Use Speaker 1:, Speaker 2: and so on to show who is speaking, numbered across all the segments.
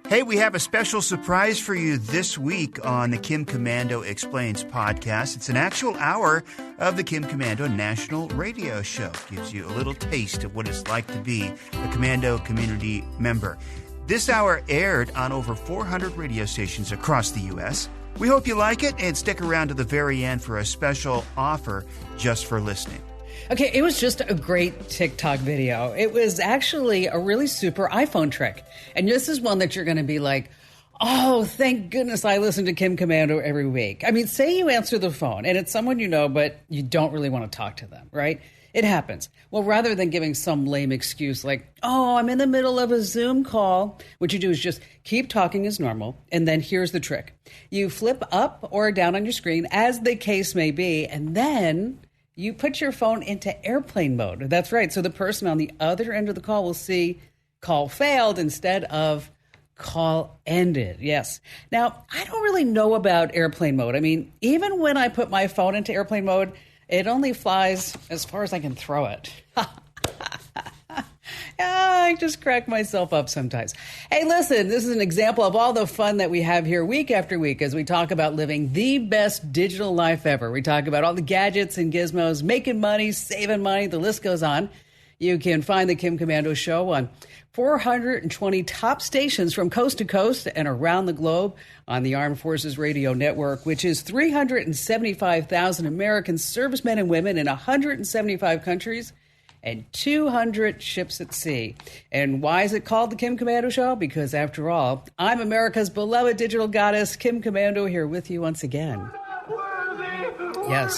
Speaker 1: Hey, we have a special surprise for you this week on the Kim Komando Explains podcast. It's an actual hour of the Kim Komando National Radio Show. Gives you a little taste of what it's like to be a Komando community member. This hour aired on over 400 radio stations across the U.S. We hope you like it and stick around to the very end for a special offer just for listening.
Speaker 2: Okay, it was just a great TikTok video. It was actually a really super iPhone trick. And this is one that you're going to be like, oh, thank goodness I listen to Kim Komando every week. I mean, say you answer the phone and it's someone you know, but you don't really want to talk to them, right? It happens. Well, rather than giving some lame excuse like, oh, I'm in the middle of a Zoom call, what you do is just keep talking as normal. And then here's the trick. You flip up or down on your screen, as the case may be, and then you put your phone into airplane mode. That's right. So the person on the other end of the call will see call failed instead of call ended. Yes. Now, I don't really know about airplane mode. I mean, even when I put my phone into airplane mode, it only flies as far as I can throw it. I just crack myself up sometimes. Hey, listen, this is an example of all the fun that we have here week after week as we talk about living the best digital life ever. We talk about all the gadgets and gizmos, making money, saving money, the list goes on. You can find the Kim Komando Show on 420 top stations from coast to coast and around the globe on the Armed Forces Radio Network, which is 375,000 American servicemen and women in 175 countries and 200 ships at sea. And why is it called the Kim Komando Show? Because after all, I'm America's beloved digital goddess, Kim Komando, here with you once again. Yes.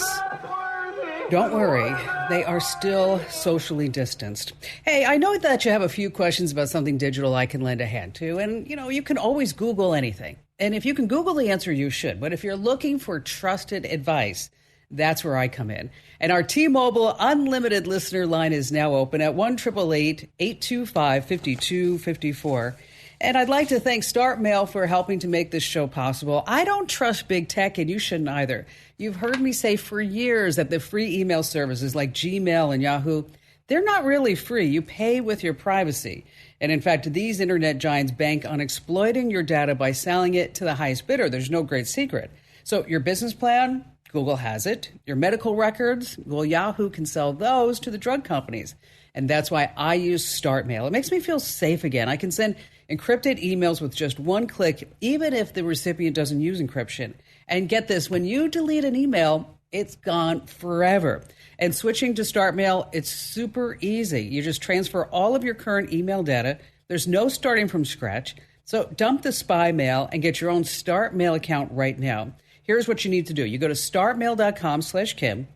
Speaker 2: Don't worry, they are still socially distanced. Hey, I know that you have a few questions about something digital I can lend a hand to, and you can always Google anything. And if you can Google the answer, you should. But if you're looking for trusted advice, that's where I come in. And our T-Mobile Unlimited listener line is now open at 1-888-825-5254. And I'd like to thank Start Mail for helping to make this show possible. I don't trust big tech, and you shouldn't either. You've heard me say for years that the free email services like Gmail and Yahoo, they're not really free. You pay with your privacy. And in fact, these internet giants bank on exploiting your data by selling it to the highest bidder. There's no great secret. So your business plan, Google has it. Your medical records, well, Yahoo can sell those to the drug companies. And that's why I use Start Mail. It makes me feel safe again. I can send encrypted emails with just one click, even if the recipient doesn't use encryption. And get this, when you delete an email, it's gone forever. And switching to Start Mail, it's super easy. You just transfer all of your current email data. There's no starting from scratch. So dump the spy mail and get your own Start Mail account right now. Here's what you need to do. You go to startmail.com/Kim.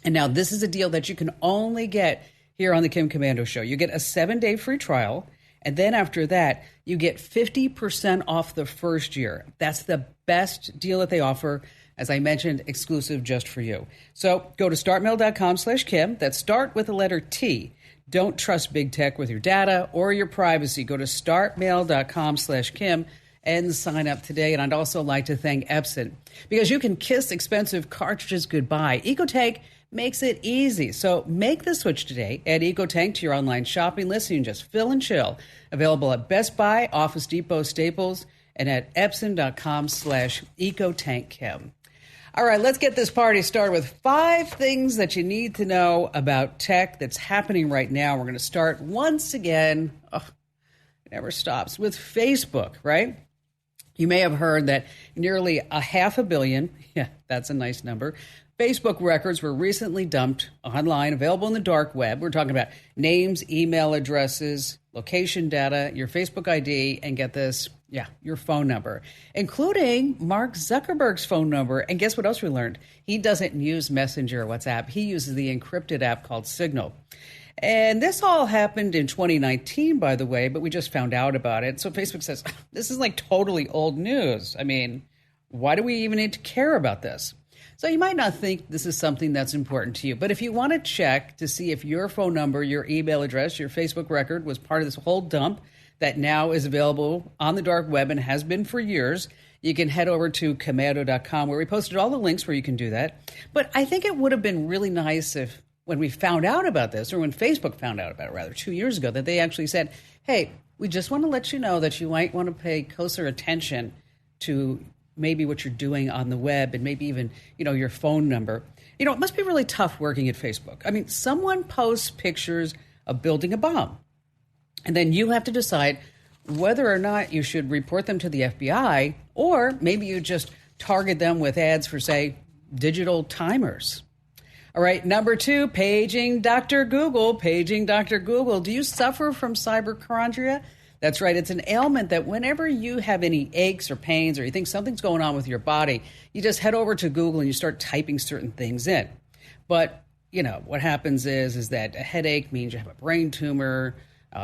Speaker 2: And now this is a deal that you can only get here on the Kim Komando Show. You get a 7-day free trial. And then after that, you get 50% off the first year. That's the best deal that they offer. As I mentioned, exclusive just for you. So go to startmail.com/Kim. That's start with the letter T. Don't trust big tech with your data or your privacy. Go to startmail.com/Kim and sign up today. And I'd also like to thank Epson because you can kiss expensive cartridges goodbye. EcoTank makes it easy. So make the switch today. Add EcoTank to your online shopping list and you can just fill and chill. Available at Best Buy, Office Depot, Staples, and at Epson.com/EcoTankKim. All right, let's get this party started with 5 things that you need to know about tech that's happening right now. We're going to start once again, it never stops, with Facebook, right? You may have heard that nearly 500 million, yeah, that's a nice number, Facebook records were recently dumped online, available in the dark web. We're talking about names, email addresses, location data, your Facebook ID, and get this, your phone number, including Mark Zuckerberg's phone number. And guess what else we learned? He doesn't use Messenger or WhatsApp. He uses the encrypted app called Signal. And this all happened in 2019, by the way, but we just found out about it. So Facebook says, this is like totally old news. I mean, why do we even need to care about this? So you might not think this is something that's important to you, but if you want to check to see if your phone number, your email address, your Facebook record was part of this whole dump that now is available on the dark web and has been for years, you can head over to komando.com where we posted all the links where you can do that. But I think it would have been really nice if when we found out about this, or when Facebook found out about it, rather, 2 years ago, that they actually said, hey, we just want to let you know that you might want to pay closer attention to maybe what you're doing on the web and maybe even, your phone number. It must be really tough working at Facebook. I mean, someone posts pictures of building a bomb, and then you have to decide whether or not you should report them to the FBI, or maybe you just target them with ads for, say, digital timers. All right, number 2, paging Dr. Google. Paging Dr. Google. Do you suffer from cyberchondria? That's right. It's an ailment that whenever you have any aches or pains or you think something's going on with your body, you just head over to Google and you start typing certain things in. But, what happens is that a headache means you have a brain tumor.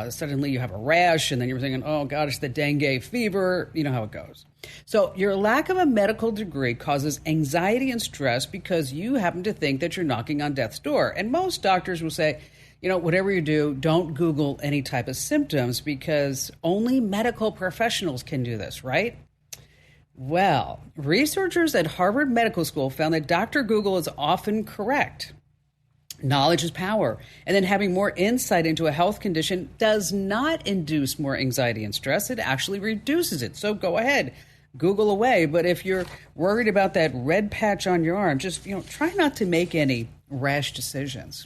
Speaker 2: Suddenly you have a rash, and then you're thinking, oh, God, it's the dengue fever. You know how it goes. So your lack of a medical degree causes anxiety and stress because you happen to think that you're knocking on death's door. And most doctors will say, whatever you do, don't Google any type of symptoms because only medical professionals can do this, right? Well, researchers at Harvard Medical School found that Dr. Google is often correct. Knowledge is power. And then having more insight into a health condition does not induce more anxiety and stress. It actually reduces it. So go ahead, Google away. But if you're worried about that red patch on your arm, just, try not to make any rash decisions.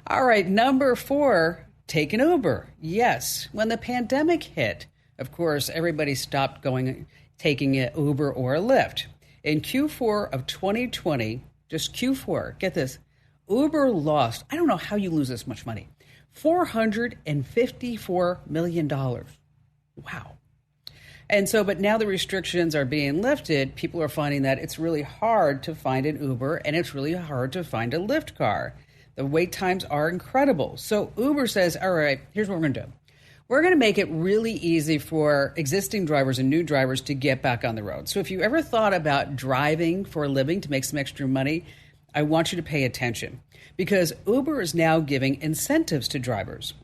Speaker 2: All right, number 4, take an Uber. Yes, when the pandemic hit, of course, everybody stopped taking an Uber or a Lyft. In Q4 of 2020, just Q4, get this, Uber lost, I don't know how you lose this much money, $454 million. Wow. And so, but now the restrictions are being lifted. People are finding that it's really hard to find an Uber and it's really hard to find a Lyft car. The wait times are incredible. So Uber says, all right, here's what we're going to do. We're going to make it really easy for existing drivers and new drivers to get back on the road. So if you ever thought about driving for a living to make some extra money, I want you to pay attention because Uber is now giving incentives to drivers.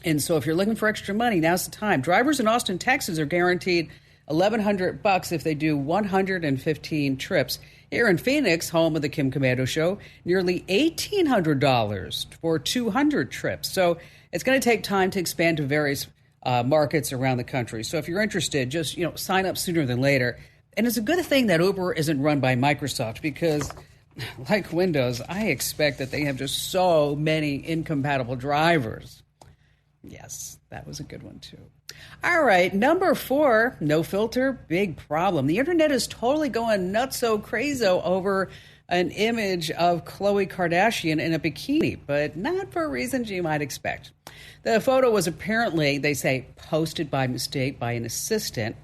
Speaker 2: And so if you're looking for extra money, now's the time. Drivers in Austin, Texas are guaranteed $1,100 if they do 115 trips. Here in Phoenix, home of the Kim Komando Show, nearly $1,800 for 200 trips. So it's going to take time to expand to various markets around the country. So if you're interested, just sign up sooner than later. And it's a good thing that Uber isn't run by Microsoft because, like Windows, I expect that they have just so many incompatible drivers. Yes, that was a good one, too. All right, number 4, no filter, big problem. The internet is totally going nutso crazo over an image of Khloe Kardashian in a bikini, but not for reasons you might expect. The photo was apparently, they say, posted by mistake by an assistant,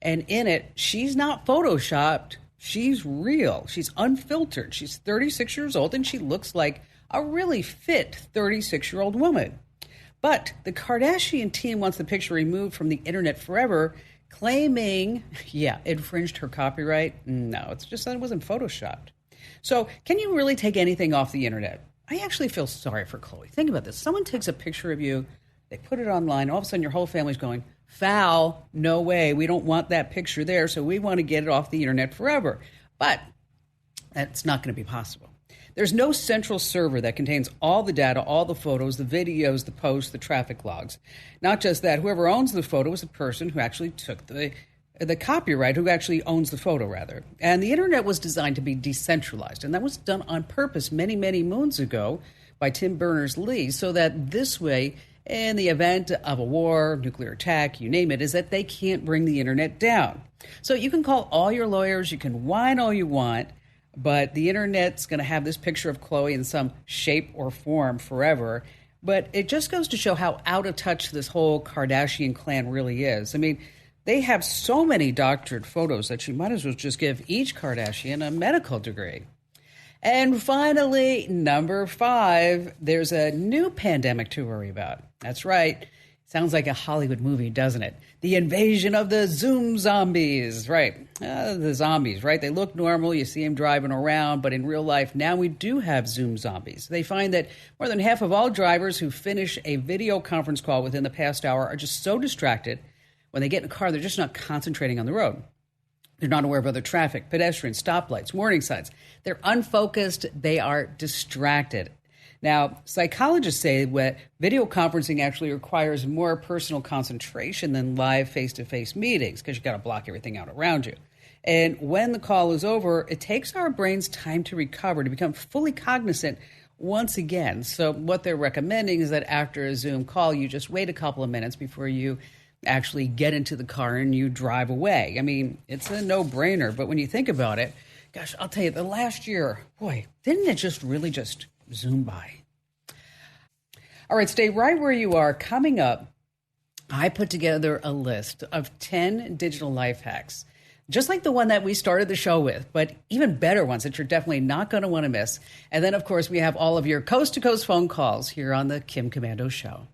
Speaker 2: and in it, she's not photoshopped, she's real. She's unfiltered. She's 36 years old, and she looks like a really fit 36-year-old woman. But the Kardashian team wants the picture removed from the internet forever, claiming, infringed her copyright. No, it's just that it wasn't photoshopped. So can you really take anything off the internet? I actually feel sorry for Khloe. Think about this. Someone takes a picture of you, they put it online, all of a sudden your whole family's going, foul, no way, we don't want that picture there, so we want to get it off the internet forever. But that's not going to be possible. There's no central server that contains all the data, all the photos, the videos, the posts, the traffic logs. Not just that, whoever owns the photo is the person who actually took the copyright, who actually owns the photo, rather. And the internet was designed to be decentralized, and that was done on purpose many, many moons ago by Tim Berners-Lee, so that this way, in the event of a war, nuclear attack, you name it, is that they can't bring the internet down. So you can call all your lawyers, you can whine all you want, but the internet's going to have this picture of Khloe in some shape or form forever. But it just goes to show how out of touch this whole Kardashian clan really is. I mean, they have so many doctored photos that you might as well just give each Kardashian a medical degree. And finally, number 5, there's a new pandemic to worry about. That's right. Sounds like a Hollywood movie, doesn't it? The invasion of the Zoom zombies, right? The zombies, right? They look normal. You see them driving around. But in real life, now we do have Zoom zombies. They find that more than half of all drivers who finish a video conference call within the past hour are just so distracted. When they get in a car, they're just not concentrating on the road. They're not aware of other traffic, pedestrians, stoplights, warning signs. They're unfocused. They are distracted. Now, psychologists say that video conferencing actually requires more personal concentration than live face-to-face meetings because you got to block everything out around you. And when the call is over, it takes our brains time to recover, to become fully cognizant once again. So what they're recommending is that after a Zoom call, you just wait a couple of minutes before you actually get into the car and you drive away. I mean, it's a no-brainer, but when you think about it, gosh, I'll tell you, the last year, boy, didn't it just really just zoom by? All right, stay right where you are. Coming up, I put together a list of 10 digital life hacks, just like the one that we started the show with, but even better ones that you're definitely not going to want to miss. And then, of course, we have all of your coast-to-coast phone calls here on the Kim Komando Show.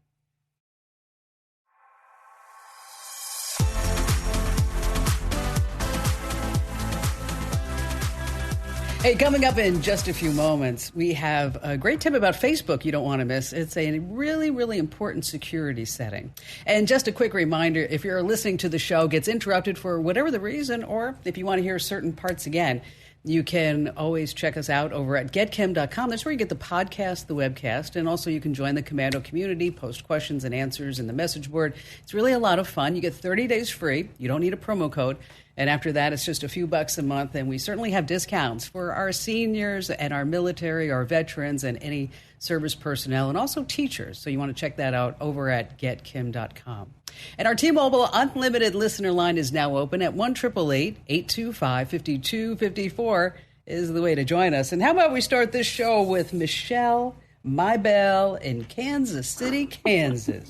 Speaker 2: Hey, coming up in just a few moments, we have a great tip about Facebook you don't want to miss. It's a really, really important security setting. And just a quick reminder, if you're listening to the show, gets interrupted for whatever the reason, or if you want to hear certain parts again, you can always check us out over at getkim.com. That's where you get the podcast, the webcast, and also you can join the Komando community, post questions and answers in the message board. It's really a lot of fun. You get 30 days free. You don't need a promo code. And after that, it's just a few bucks a month. And we certainly have discounts for our seniors and our military, our veterans, and any service personnel, and also teachers. So you want to check that out over at getkim.com. And our T-Mobile Unlimited listener line is now open at 1-888-825-5254 is the way to join us. And how about we start this show with Michelle Mybell in Kansas City, Kansas.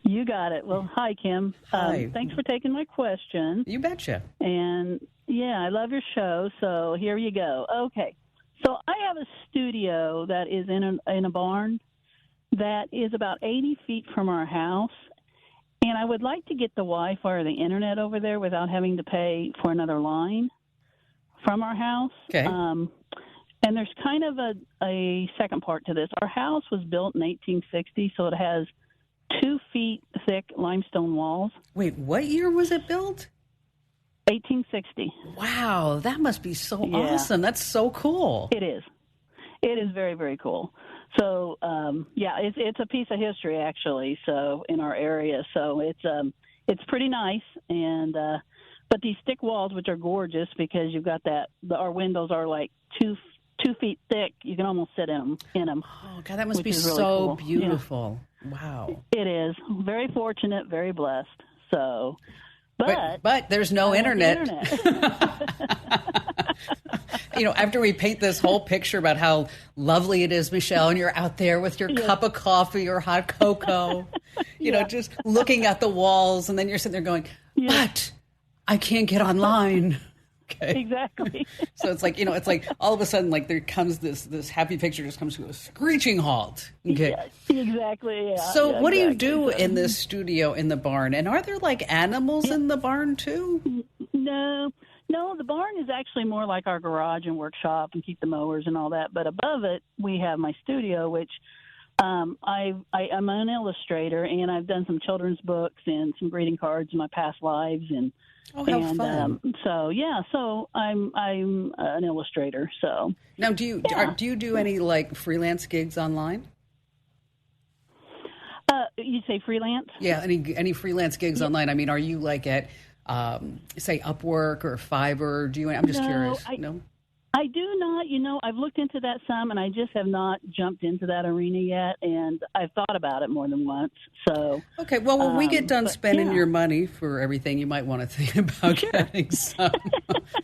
Speaker 3: You got it. Well, hi, Kim.
Speaker 2: Hi.
Speaker 3: Thanks for taking my question.
Speaker 2: You betcha.
Speaker 3: And, yeah, I love your show, so here you go. Okay. So I have a studio that is in a barn that is about 80 feet from our house, and I would like to get the Wi-Fi or the Internet over there without having to pay for another line from our house.
Speaker 2: Okay.
Speaker 3: And there's kind of a second part to this. Our house was built in 1860, so it has 2 feet thick limestone walls.
Speaker 2: Wait, what year was it built?
Speaker 3: 1860.
Speaker 2: Wow, that must be so awesome. That's so cool.
Speaker 3: It is. It is very, very cool. So, it's a piece of history actually. So in our area, so it's pretty nice. And but these thick walls, which are gorgeous, because you've got our windows are like 2 feet thick. You can almost sit in them.
Speaker 2: Oh God, that must be
Speaker 3: really
Speaker 2: so
Speaker 3: cool.
Speaker 2: beautiful. Yeah. Wow.
Speaker 3: It is. Very fortunate, very blessed. So,
Speaker 2: but there's no internet. After we paint this whole picture about how lovely it is, Michelle, and you're out there with your cup of coffee or hot cocoa, just looking at the walls, and then you're sitting there going, but I can't get online. Okay.
Speaker 3: Exactly.
Speaker 2: So it's like, all of a sudden, like there comes this happy picture just comes to a screeching halt. Okay.
Speaker 3: Yeah, exactly. Yeah.
Speaker 2: So what do you do in this studio in the barn? And are there like animals in the barn too?
Speaker 3: No, the barn is actually more like our garage and workshop and keep the mowers and all that. But above it, we have my studio, which I'm an illustrator, and I've done some children's books and some greeting cards in my past lives, and
Speaker 2: fun.
Speaker 3: So I'm an illustrator. So
Speaker 2: now, do you do any like freelance gigs online?
Speaker 3: You say freelance?
Speaker 2: Yeah, any freelance gigs online? I mean, are you like at say Upwork or Fiverr? I'm just curious. No.
Speaker 3: I do not. I've looked into that some, and I just have not jumped into that arena yet. And I've thought about it more than once. So
Speaker 2: okay. Well, when we get done spending your money for everything, you might want to think about getting some.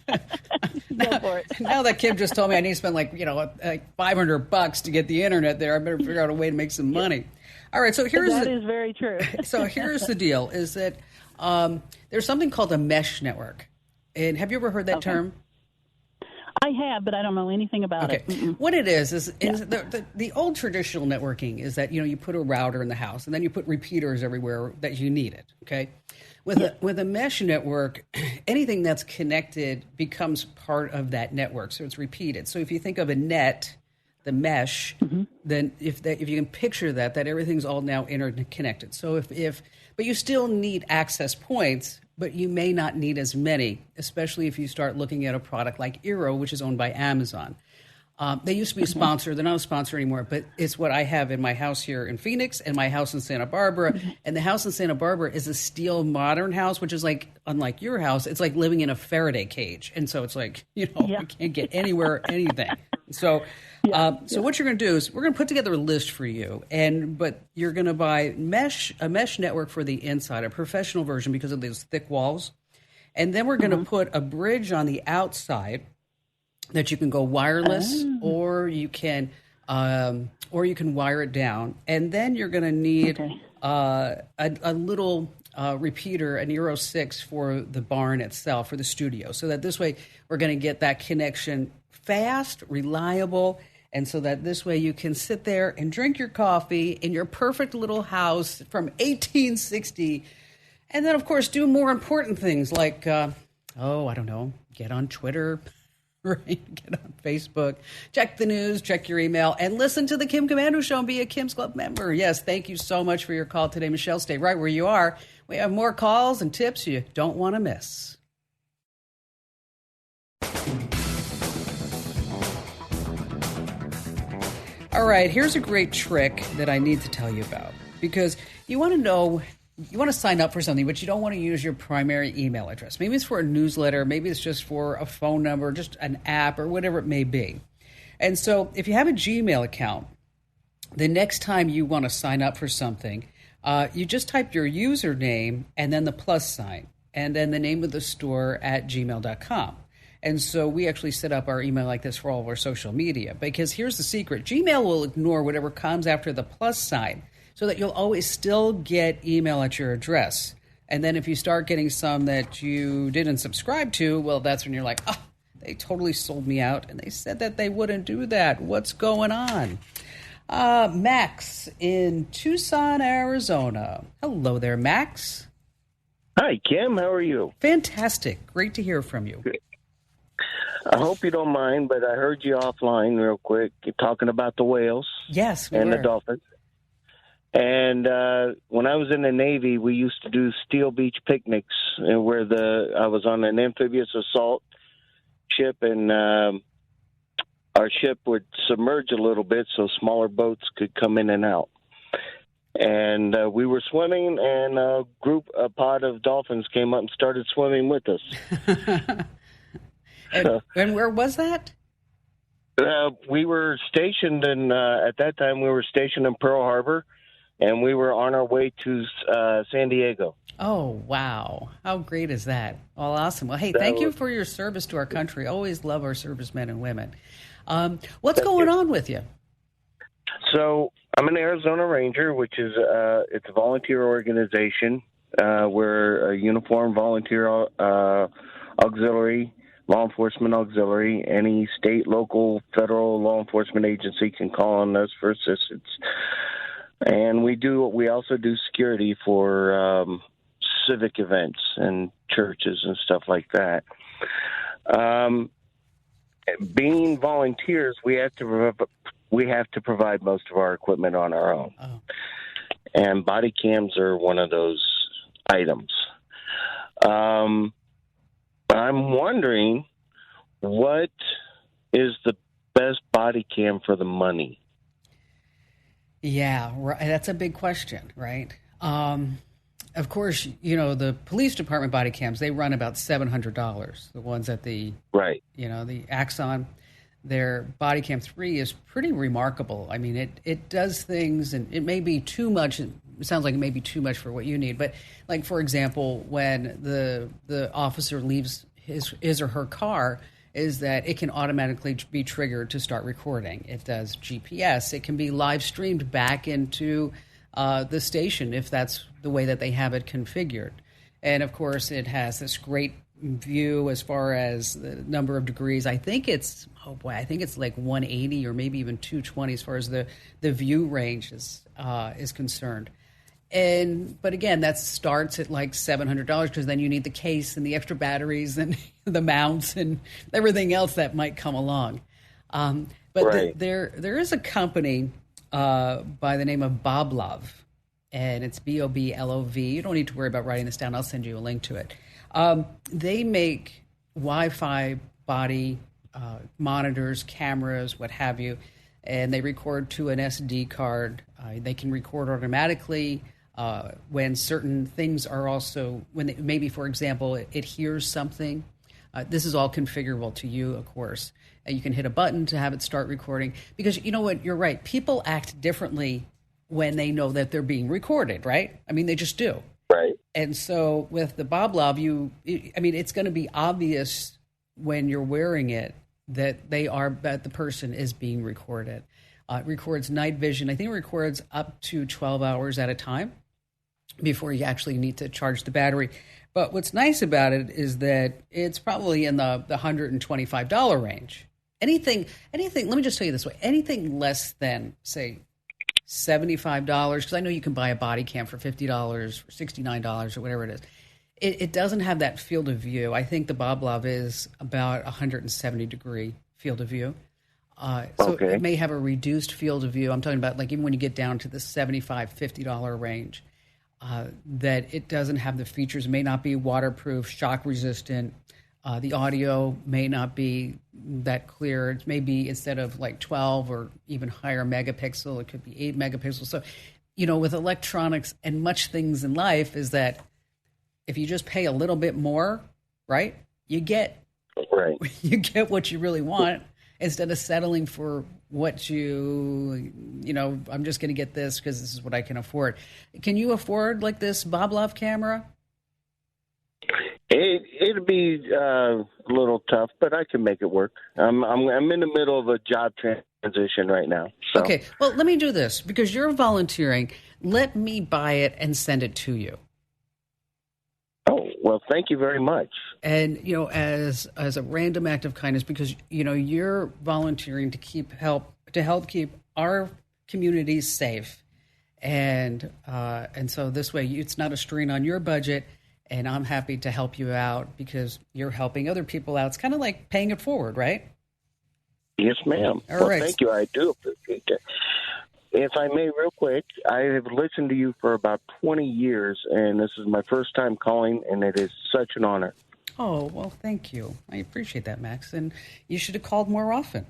Speaker 3: Go for it.
Speaker 2: Now that Kim just told me I need to spend like $500 to get the internet there, I better figure out a way to make some money. All right. So
Speaker 3: that is very true.
Speaker 2: So here's the deal: is that there's something called a mesh network, and have you ever heard that term?
Speaker 3: I have, but I don't know anything about it. Mm-mm.
Speaker 2: What it is the old traditional networking is that, you put a router in the house and then you put repeaters everywhere that you need it, okay? With a mesh network, anything that's connected becomes part of that network, so it's repeated. So if you think of a net, the mesh, then if you can picture that everything's all now interconnected. So but you still need access points, but you may not need as many, especially if you start looking at a product like Eero, which is owned by Amazon. They used to be a sponsor. They're not a sponsor anymore, but it's what I have in my house here in Phoenix and my house in Santa Barbara. And the house in Santa Barbara is a steel modern house, which is like, unlike your house, it's like living in a Faraday cage. And so it's like, you can't get anywhere, anything. So what you're going to do is we're going to put together a list for you. But you're going to buy a mesh network for the inside, a professional version because of those thick walls. And then we're going to put a bridge on the outside that you can go wireless, or you can wire it down. And then you're going to need a little repeater, an Euro 6 for the barn itself, for the studio, so that this way we're going to get that connection fast, reliable, and so that this way you can sit there and drink your coffee in your perfect little house from 1860. And then, of course, do more important things like, I don't know, get on Twitter, right? Get on Facebook, check the news, check your email, and listen to the Kim Komando Show and be a Kim's Club member. Yes, thank you so much for your call today, Michelle. Stay right where you are. We have more calls and tips you don't want to miss. All right, here's a great trick that I need to tell you about, because you want to sign up for something, but you don't want to use your primary email address. Maybe it's for a newsletter, maybe it's just for a phone number, just an app, or whatever it may be. And so if you have a Gmail account, the next time you want to sign up for something, you just type your username and then the plus sign, and then the name of the store at gmail.com. And so we actually set up our email like this for all of our social media, because here's the secret. Gmail will ignore whatever comes after the plus sign, so that you'll always still get email at your address. And then if you start getting some that you didn't subscribe to, well, that's when you're like, they totally sold me out, and they said that they wouldn't do that. What's going on? Max in Tucson, Arizona. Hello there, Max.
Speaker 4: Hi, Kim. How are you?
Speaker 2: Fantastic. Great to hear from you.
Speaker 4: Good. I hope you don't mind, but I heard you offline real quick. You're talking about the whales.
Speaker 2: Yes,
Speaker 4: and the dolphins. And when I was in the Navy, we used to do steel beach picnics where I was on an amphibious assault ship, and our ship would submerge a little bit so smaller boats could come in and out. And we were swimming, and a pod of dolphins came up and started swimming with us.
Speaker 2: And where was that?
Speaker 4: We were stationed at that time, we were stationed in Pearl Harbor, and we were on our way to San Diego.
Speaker 2: Oh, wow. How great is that? Well, awesome. Well, hey, thank you for your service to our country. Always love our servicemen and women. What's going on with you?
Speaker 4: So I'm an Arizona Ranger, which is it's a volunteer organization. We're a uniformed volunteer auxiliary, law enforcement auxiliary. Any state, local, federal law enforcement agency can call on us for assistance. And we also do security for civic events and churches and stuff like that. Being volunteers, we have to provide most of our equipment on our own. Oh. And body cams are one of those items. I'm wondering, what is the best body cam for the money?
Speaker 2: Yeah, that's a big question, right? Of course, the police department body cams, they run about $700. The ones at the the Axon, their body cam 3 is pretty remarkable. I mean, it does things, and it may be too much. It sounds like it may be too much for what you need. But like, for example, when the officer leaves his or her car, is that it can automatically be triggered to start recording. It does GPS. It can be live streamed back into the station if that's the way that they have it configured. And of course, it has this great view as far as the number of degrees. I think it's like 180 or maybe even 220 as far as the view range is concerned. But again, that starts at like $700 because then you need the case and the extra batteries and the mounts and everything else that might come along. There is a company by the name of Boblov, and it's Boblov. You don't need to worry about writing this down. I'll send you a link to it. They make Wi-Fi body monitors, cameras, what have you, and they record to an SD card. They can record automatically when certain things are also, maybe, for example, it hears something. This is all configurable to you, of course. You can hit a button to have it start recording. Because you know what? You're right. People act differently when they know that they're being recorded, right? I mean, they just do.
Speaker 4: Right.
Speaker 2: And so with the Bob Love, it's going to be obvious when you're wearing it that the person is being recorded. It records night vision. I think it records up to 12 hours at a time before you actually need to charge the battery. But what's nice about it is that it's probably in the $125 range. Anything, let me just tell you this way, anything less than, say, $75, because I know you can buy a body cam for $50 or $69 or whatever it is. It doesn't have that field of view. I think the Bob Love is about 170-degree field of view. So it may have a reduced field of view. I'm talking about like even when you get down to the $75, $50 range, that it doesn't have the features. It may not be waterproof, shock resistant. The audio may not be that clear. It may be, instead of like 12 or even higher megapixel, it could be 8 megapixels. So, with electronics and much things in life is that if you just pay a little bit more, right, you get what you really want instead of settling for what I'm just going to get this because this is what I can afford. Can you afford like this Bob Love camera?
Speaker 4: It'd be a little tough, but I can make it work. I'm in the middle of a job transition right now. So. Okay,
Speaker 2: well, let me do this because you're volunteering. Let me buy it and send it to you.
Speaker 4: Oh, well, thank you very much.
Speaker 2: And as a random act of kindness, because you're volunteering to help keep our communities safe, and so this way it's not a strain on your budget. And I'm happy to help you out because you're helping other people out. It's kind of like paying it forward, right?
Speaker 4: Yes, ma'am.
Speaker 2: All right.
Speaker 4: Thank you. I do appreciate that. If I may, real quick, I have listened to you for about 20 years, and this is my first time calling, and it is such an honor.
Speaker 2: Oh, well, thank you. I appreciate that, Max. And you should have called more often.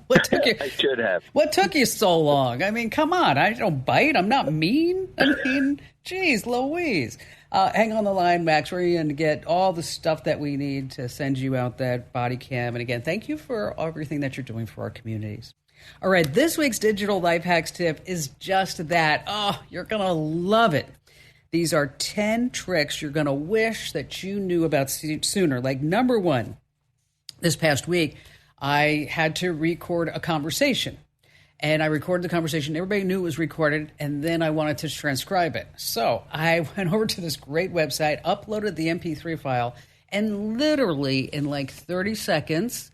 Speaker 2: What took you?
Speaker 4: I should have.
Speaker 2: What took you so long? I mean, come on. I don't bite. I'm not mean. I mean, geez, Louise. Hang on the line, Max. We're going to get all the stuff that we need to send you out that body cam. And again, thank you for everything that you're doing for our communities. All right, this week's digital life hacks tip is just that. Oh, you're going to love it. These are 10 tricks you're going to wish that you knew about sooner. Like number one, this past week, I had to record a conversation. And I recorded the conversation. Everybody knew it was recorded. And then I wanted to transcribe it. So I went over to this great website, uploaded the MP3 file, and literally in like 30 seconds,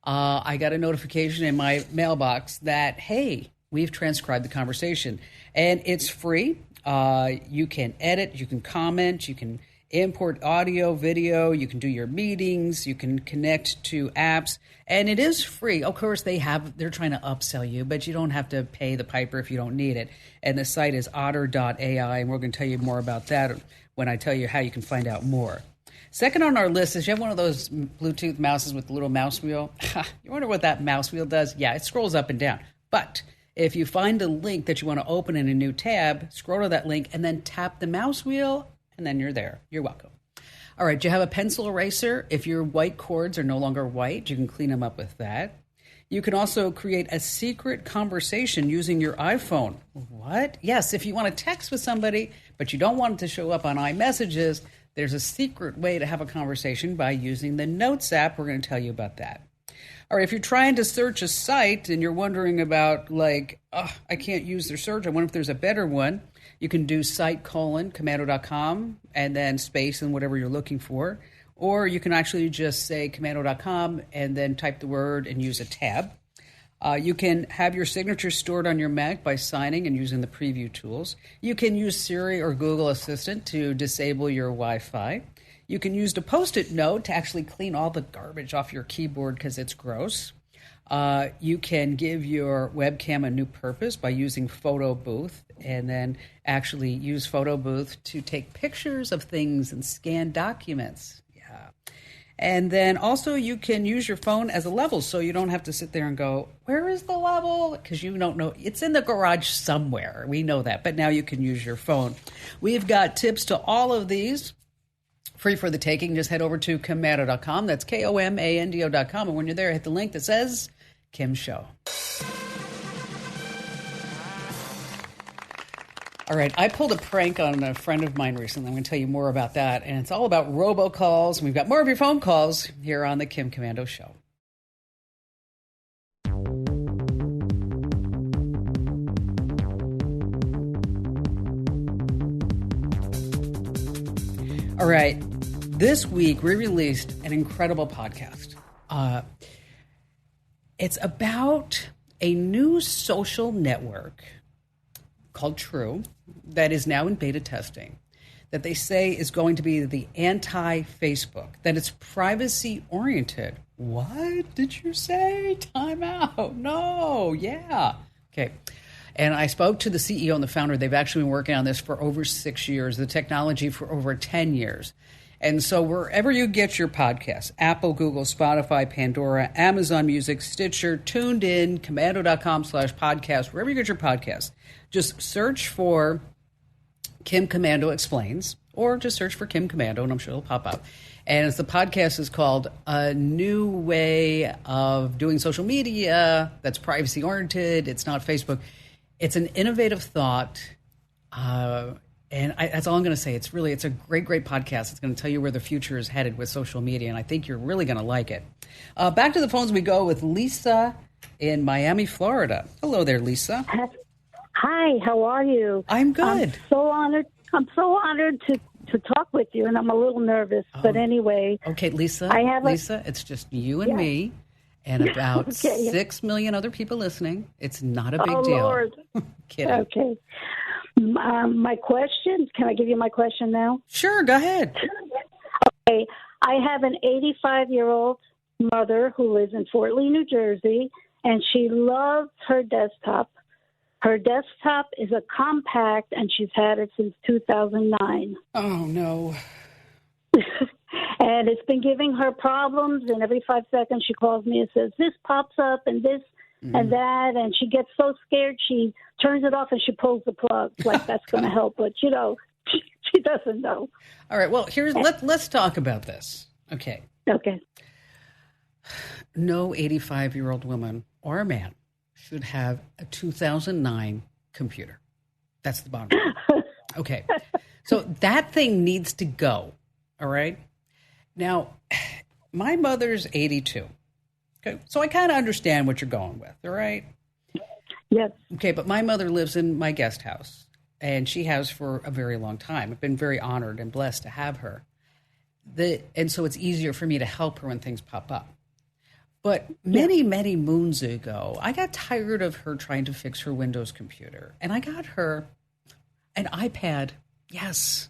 Speaker 2: I got a notification in my mailbox that, hey, we've transcribed the conversation. And it's free. You can edit, you can comment, you can import audio, video, you can do your meetings, you can connect to apps, and it is free. Of course, they're trying to upsell you, but you don't have to pay the piper if you don't need it. And the site is otter.ai, and we're going to tell you more about that when I tell you how you can find out more. Second on our list is you have one of those Bluetooth mouses with the little mouse wheel. You wonder what that mouse wheel does? Yeah, it scrolls up and down. But if you find a link that you want to open in a new tab, scroll to that link and then tap the mouse wheel, and then you're there. You're welcome. All right, do you have a pencil eraser? If your white cords are no longer white, you can clean them up with that. You can also create a secret conversation using your iPhone. What? Yes, if you want to text with somebody, but you don't want it to show up on iMessages, there's a secret way to have a conversation by using the Notes app. We're going to tell you about that. All right, if you're trying to search a site and you're wondering about, I can't use their search, I wonder if there's a better one, you can do site:/commando.com and then space and whatever you're looking for. Or you can actually just say commando.com and then type the word and use a tab. You can have your signature stored on your Mac by signing and using the preview tools. You can use Siri or Google Assistant to disable your Wi-Fi. You can use the Post-it note to actually clean all the garbage off your keyboard because it's gross. You can give your webcam a new purpose by using Photo Booth and then actually use Photo Booth to take pictures of things and scan documents. Yeah. And then also you can use your phone as a level, so you don't have to sit there and go, where is the level? Because you don't know. It's in the garage somewhere. We know that. But now you can use your phone. We've got tips to all of these. Free for the taking. Just head over to Komando.com. That's KOMANDO.com. And when you're there, hit the link that says Kim Show. All right, I pulled a prank on a friend of mine recently. I'm going to tell you more about that. And it's all about robocalls. We've got more of your phone calls here on the Kim Komando Show. All right, this week we released an incredible podcast. It's about a new social network called True that is now in beta testing, that they say is going to be the anti-Facebook, that it's privacy-oriented. What did you say? Time out. No. Yeah. Okay. And I spoke to the CEO and the founder. They've actually been working on this for over 6 years, the technology for over 10 years. And so wherever you get your podcasts, Apple, Google, Spotify, Pandora, Amazon Music, Stitcher, TuneIn, Komando.com/podcast, wherever you get your podcasts, just search for Kim Komando Explains, or just search for Kim Komando, and I'm sure it'll pop up. And the podcast is called A New Way of Doing Social Media That's Privacy-Oriented. It's not Facebook. It's an innovative thought. That's all I'm going to say. It's a great, great podcast. It's going to tell you where the future is headed with social media, and I think you're really going to like it. Back to the phones we go with Lisa in Miami, Florida. Hello there, Lisa.
Speaker 5: Hi, how are you?
Speaker 2: I'm good.
Speaker 5: I'm so honored to talk with you, and I'm a little nervous, but anyway.
Speaker 2: Okay, Lisa, it's just you and me and about 6 million other people listening. It's not a big deal.
Speaker 5: Lord.
Speaker 2: Kidding.
Speaker 5: Okay. My question, can I give you my question now?
Speaker 2: Sure, go ahead.
Speaker 5: Okay. I have an 85-year-old mother who lives in Fort Lee, New Jersey, and she loves her desktop. Her desktop is a compact, and she's had it since 2009.
Speaker 2: Oh, no.
Speaker 5: And it's been giving her problems, and every 5 seconds she calls me and says, this pops up and this and that, and she gets so scared she turns it off and she pulls the plug like that's going to help. But, she doesn't know.
Speaker 2: All right, well, let's talk about this. Okay.
Speaker 5: Okay.
Speaker 2: No 85-year-old woman or a man should have a 2009 computer. That's the bottom line. Okay. So that thing needs to go. All right. Now, my mother's 82. Okay. So I kind of understand what you're going with. All right.
Speaker 5: Yes.
Speaker 2: Okay. But my mother lives in my guest house, and she has for a very long time. I've been very honored and blessed to have her. And so it's easier for me to help her when things pop up. But many, many moons ago, I got tired of her trying to fix her Windows computer. And I got her an iPad. Yes.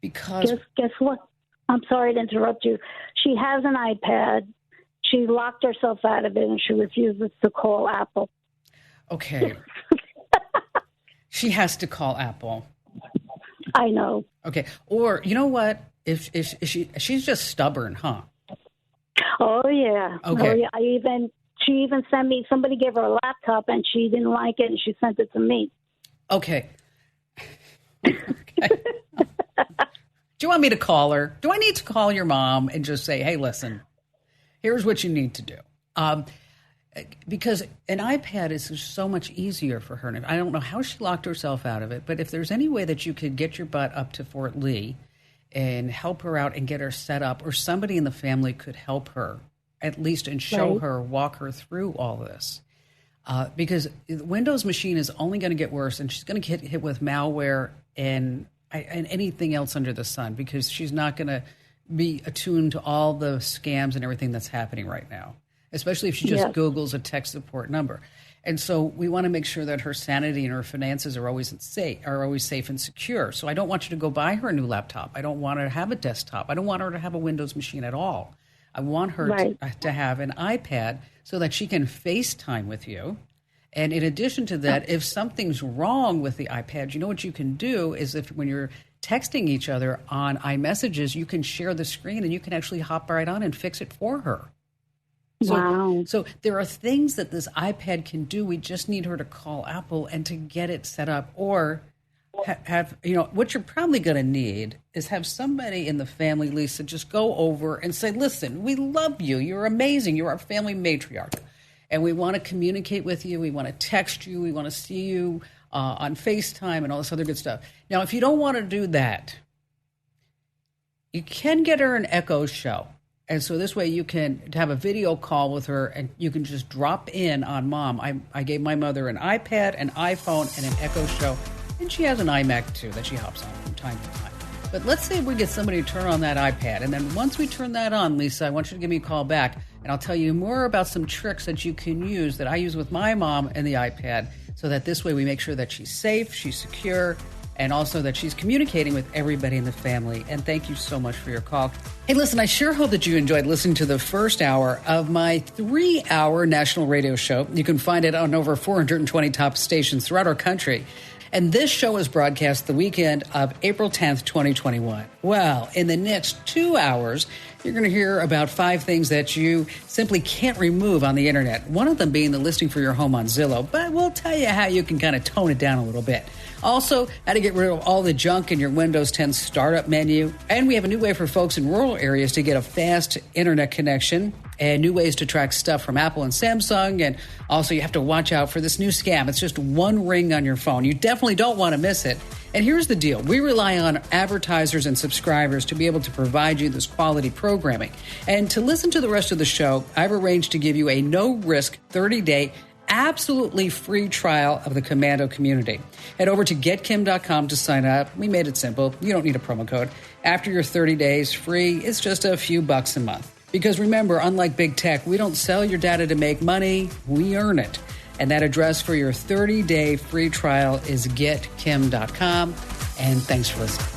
Speaker 2: Because...
Speaker 5: Guess what? I'm sorry to interrupt you. She has an iPad. She locked herself out of it, and she refuses to call Apple.
Speaker 2: Okay. She has to call Apple.
Speaker 5: I know.
Speaker 2: Okay. Or, you know what? If she's just stubborn, huh?
Speaker 5: Oh, yeah.
Speaker 2: Okay.
Speaker 5: Oh, yeah. She even sent me, somebody gave her a laptop and she didn't like it and she sent it to me.
Speaker 2: Okay. Okay. Do you want me to call her? Do I need to call your mom and just say, hey, listen, here's what you need to do? Because an iPad is so much easier for her. And I don't know how she locked herself out of it, but if there's any way that you could get your butt up to Fort Lee and help her out and get her set up, or somebody in the family could help her at least and show her, walk her through all this. Because the Windows machine is only going to get worse, and she's going to get hit with malware and anything else under the sun, because she's not going to be attuned to all the scams and everything that's happening right now, especially if she just Googles a tech support number. And so we want to make sure that her sanity and her finances are always safe and secure. So I don't want you to go buy her a new laptop. I don't want her to have a desktop. I don't want her to have a Windows machine at all. I want her to have an iPad so that she can FaceTime with you. And in addition to that, if something's wrong with the iPad, you know what you can do is when you're texting each other on iMessages, you can share the screen and you can actually hop right on and fix it for her.
Speaker 5: Wow.
Speaker 2: So there are things that this iPad can do. We just need her to call Apple and to get it set up, or have, what you're probably going to need is have somebody in the family, Lisa, just go over and say, listen, we love you. You're amazing. You're our family matriarch. And we want to communicate with you. We want to text you. We want to see you on FaceTime and all this other good stuff. Now, if you don't want to do that, you can get her an Echo Show. And so this way you can have a video call with her and you can just drop in on Mom. I gave my mother an iPad, an iPhone, and an Echo Show. And she has an iMac, too, that she hops on from time to time. But let's say we get somebody to turn on that iPad. And then once we turn that on, Lisa, I want you to give me a call back. And I'll tell you more about some tricks that you can use that I use with my mom and the iPad, so that this way we make sure that she's safe, she's secure, and also that she's communicating with everybody in the family. And thank you so much for your call. Hey, listen, I sure hope that you enjoyed listening to the first hour of my 3-hour national radio show. You can find it on over 420 top stations throughout our country. And this show is broadcast the weekend of April 10th, 2021. Well, in the next 2 hours, you're going to hear about 5 things that you simply can't remove on the internet. One of them being the listing for your home on Zillow, but we'll tell you how you can kind of tone it down a little bit. Also, how to get rid of all the junk in your Windows 10 startup menu. And we have a new way for folks in rural areas to get a fast internet connection, and new ways to track stuff from Apple and Samsung. And also, you have to watch out for this new scam. It's just one ring on your phone. You definitely don't want to miss it. And here's the deal. We rely on advertisers and subscribers to be able to provide you this quality programming. And to listen to the rest of the show, I've arranged to give you a no-risk 30-day absolutely free trial of the Komando community. Head over to getkim.com to sign up. We made it simple. You don't need a promo code. After your 30 days free, it's just a few bucks a month. Because remember, unlike big tech, we don't sell your data to make money. We earn it. And that address for your 30-day free trial is getkim.com. And thanks for listening.